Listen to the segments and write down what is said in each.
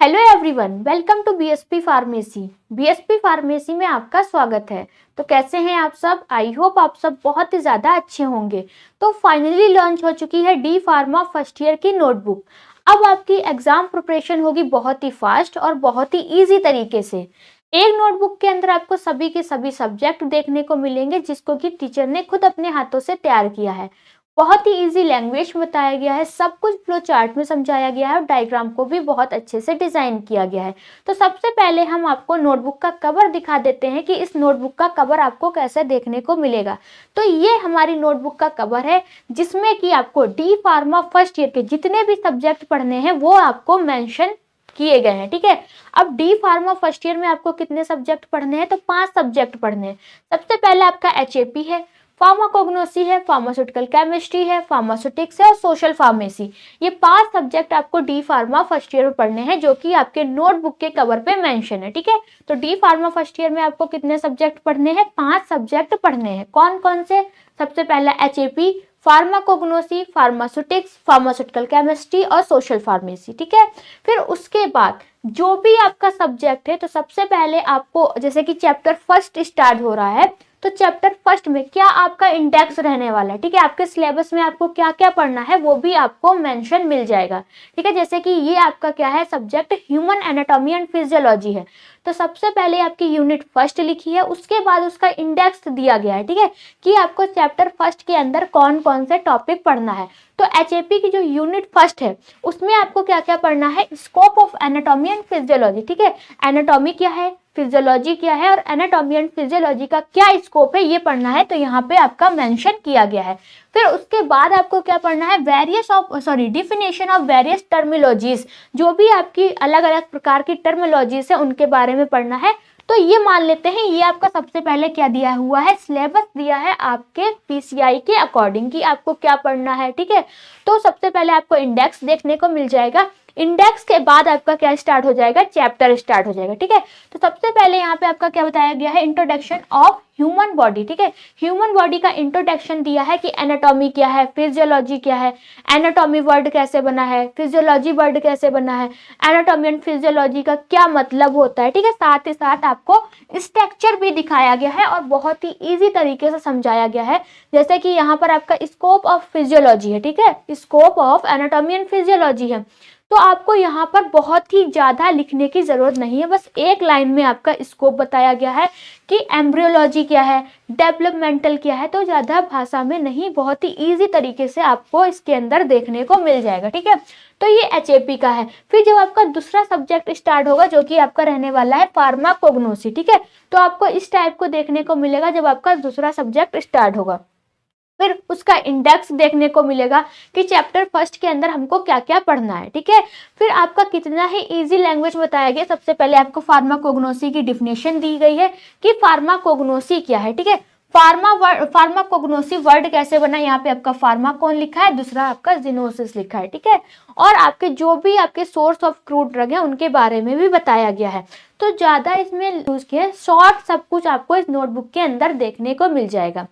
Hello everyone, welcome to BSP pharmacy. BSP pharmacy में आपका स्वागत है। तो कैसे हैं आप सब? आई होप आप सब बहुत ही ज़्यादा अच्छे होंगे। तो फाइनली लॉन्च हो चुकी है डी फार्मा फर्स्ट ईयर की नोटबुक। अब आपकी एग्जाम प्रिपरेशन होगी बहुत ही फास्ट और बहुत ही ईजी तरीके से। एक नोटबुक के अंदर आपको सभी के सभी सब्जेक्ट देखने को मिलेंगे, जिसको कि टीचर ने खुद अपने हाथों से तैयार किया है। बहुत ही इजी लैंग्वेज में बताया गया है, सब कुछ फ्लो चार्ट में समझाया गया है और डायग्राम को भी बहुत अच्छे से डिजाइन किया गया है। तो सबसे पहले हम आपको नोटबुक का कवर दिखा देते हैं कि इस नोटबुक का कवर आपको कैसे देखने को मिलेगा। तो ये हमारी नोटबुक का कवर है, जिसमें कि आपको डी फार्मा फर्स्ट ईयर के जितने भी सब्जेक्ट पढ़ने हैं वो आपको मेंशन किए गए हैं। ठीक है, अब डी फार्मा फर्स्ट ईयर में आपको कितने सब्जेक्ट पढ़ने हैं? तो 5 सब्जेक्ट पढ़ने हैं। सबसे पहले आपका एचएपी है, फार्माकोग्नोसी है, फार्मास्यूटिकल केमिस्ट्री है, फार्मास्यूटिक्स है और सोशल फार्मेसी। ये 5 सब्जेक्ट आपको डी फार्मा फर्स्ट ईयर में पढ़ने हैं, जो कि आपके नोटबुक के कवर पे मेंशन है। ठीक है, तो डी फार्मा फर्स्ट ईयर में आपको कितने सब्जेक्ट पढ़ने हैं? 5 सब्जेक्ट पढ़ने हैं। कौन कौन से? सबसे पहला HAP, pharmacognosy, pharmaceutics, pharmaceutical chemistry और सोशल फार्मेसी। ठीक है, फिर उसके बाद जो भी आपका सब्जेक्ट है, तो सबसे पहले आपको जैसे कि चैप्टर फर्स्ट स्टार्ट हो रहा है, तो चैप्टर फर्स्ट में क्या आपका इंडेक्स रहने वाला है। ठीक है, आपके सिलेबस में आपको क्या क्या पढ़ना है वो भी आपको मेंशन मिल जाएगा। ठीक है, जैसे कि ये आपका क्या है, subject human anatomy and physiology है। तो सबसे पहले आपकी यूनिट फर्स्ट लिखी है, उसके बाद उसका इंडेक्स दिया गया है। ठीक है, कि आपको चैप्टर फर्स्ट के अंदर कौन कौन से टॉपिक पढ़ना है। तो एचएपी की जो यूनिट फर्स्ट है उसमें आपको क्या क्या पढ़ना है? Scope of anatomy and physiology. ठीक है, एनाटॉमी क्या है, फिजियोलॉजी क्या है और एनाटॉमी एंड फिजियोलॉजी का क्या स्कोप है, ये पढ़ना है। तो यहाँ पे आपका मेंशन किया गया है। फिर उसके बाद आपको क्या पढ़ना है? Definition of various terminologies. जो भी आपकी अलग अलग प्रकार की टर्मिनोलॉजीज है उनके बारे में पढ़ना है। तो ये मान लेते हैं ये आपका सबसे पहले क्या दिया हुआ है, सिलेबस दिया है आपके पीसीआई के अकॉर्डिंग कि आपको क्या पढ़ना है। ठीक है, तो सबसे पहले आपको इंडेक्स देखने को मिल जाएगा। इंडेक्स के बाद आपका क्या स्टार्ट हो जाएगा? चैप्टर स्टार्ट हो जाएगा। ठीक है, तो सबसे पहले यहाँ पे आपका क्या बताया गया है? Introduction of human body. ठीक है, ह्यूमन बॉडी का इंट्रोडक्शन दिया है कि एनाटॉमी क्या है, फिजियोलॉजी क्या है, एनाटॉमी वर्ड कैसे बना है, फिजियोलॉजी वर्ड कैसे बना है, एनाटॉमी एंड फिजियोलॉजी का क्या मतलब होता है। ठीक है, साथ ही साथ आपको स्ट्रक्चर भी दिखाया गया है और बहुत ही इजी तरीके से समझाया गया है। जैसे कि यहाँ पर आपका स्कोप ऑफ फिजियोलॉजी है। ठीक है, scope of anatomy and physiology है। तो आपको यहाँ पर बहुत ही ज्यादा लिखने की जरूरत नहीं है, बस एक लाइन में आपका स्कोप बताया गया है कि एम्ब्रियोलॉजी क्या है, डेवलपमेंटल क्या है। तो ज्यादा भाषा में नहीं, बहुत ही इजी तरीके से आपको इसके अंदर देखने को मिल जाएगा। ठीक है, तो ये एचएपी का है। फिर जब आपका दूसरा सब्जेक्ट स्टार्ट होगा, जो कि आपका रहने वाला है फार्माकोग्नोसी। ठीक है, तो आपको इस टाइप को देखने को मिलेगा जब आपका दूसरा सब्जेक्ट स्टार्ट होगा। फिर उसका इंडेक्स देखने को मिलेगा कि चैप्टर फर्स्ट के अंदर हमको क्या क्या पढ़ना है। ठीक है, फिर आपका कितना ही इजी लैंग्वेज बताया गया। सबसे पहले आपको फार्माकोग्नोसी की डिफिनेशन दी गई है कि फार्माकोग्नोसी क्या है। ठीक है, फार्माकोग्नोसी वर्ड कैसे बना, यहाँ पे आपका फार्माकोन लिखा है, दूसरा आपका जिनोसिस लिखा है। ठीक है, और आपके जो भी आपके सोर्स ऑफ क्रूड ड्रग है उनके बारे में भी बताया गया है। तो ज्यादा इसमें यूज किया, शॉर्ट सब कुछ आपको इस नोटबुक के अंदर देखने को मिल जाएगा।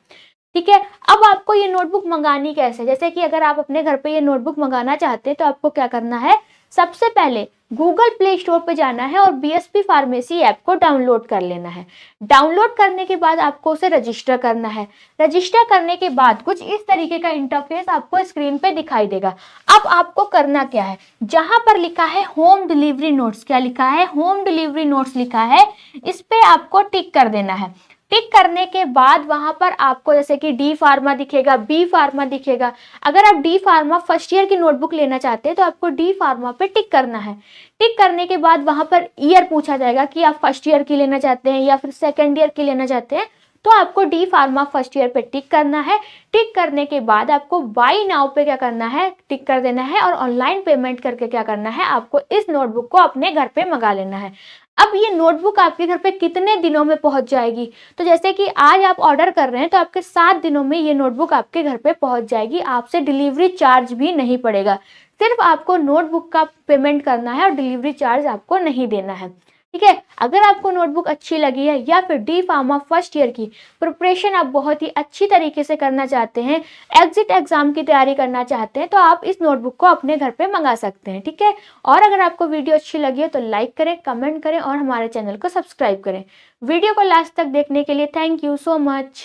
ठीक है, अब आपको ये नोटबुक मंगानी कैसे? जैसे कि अगर आप अपने घर पे ये नोटबुक मंगाना चाहते हैं तो आपको क्या करना है? सबसे पहले गूगल प्ले स्टोर पे जाना है और बीएसपी फार्मेसी ऐप को डाउनलोड कर लेना है। डाउनलोड करने के बाद आपको उसे रजिस्टर करना है। रजिस्टर करने के बाद कुछ इस तरीके का इंटरफेस आपको स्क्रीन पे दिखाई देगा। अब आपको करना क्या है? जहां पर लिखा है होम डिलीवरी नोट्स, क्या लिखा है? होम डिलीवरी नोट्स लिखा है, इस पे आपको टिक कर देना है। टिक करने के बाद वहां पर आपको जैसे कि डी फार्मा दिखेगा, बी फार्मा दिखेगा। अगर आप डी फार्मा फर्स्ट ईयर की नोटबुक लेना चाहते हैं तो आपको डी फार्मा पे टिक करना है। टिक करने के बाद वहां पर ईयर पूछा जाएगा कि आप फर्स्ट ईयर की लेना चाहते हैं या फिर सेकेंड ईयर की लेना चाहते हैं। तो आपको डी फार्मा फर्स्ट ईयर पे टिक करना है। टिक करने के बाद आपको बाई नाउ पे क्या करना है? टिक कर देना है और ऑनलाइन पेमेंट करके क्या करना है? आपको इस नोटबुक को अपने घर पे मंगा लेना है। अब ये नोटबुक आपके घर पे कितने दिनों में पहुंच जाएगी? तो जैसे कि आज आप ऑर्डर कर रहे हैं तो आपके 7 दिनों में ये नोटबुक आपके घर पे पहुंच जाएगी। आपसे डिलीवरी चार्ज भी नहीं पड़ेगा, सिर्फ आपको नोटबुक का पेमेंट करना है और डिलीवरी चार्ज आपको नहीं देना है। ठीक है। अगर आपको नोटबुक अच्छी लगी है या फिर डी फार्मा फर्स्ट ईयर की प्रिपरेशन आप बहुत ही अच्छी तरीके से करना चाहते हैं, एग्जिट एग्जाम की तैयारी करना चाहते हैं, तो आप इस नोटबुक को अपने घर पे मंगा सकते हैं। ठीक है। और अगर आपको वीडियो अच्छी लगी है तो लाइक करें, कमेंट करें और हमारे चैनल को सब्सक्राइब करें। वीडियो को लास्ट तक देखने के लिए थैंक यू सो मच।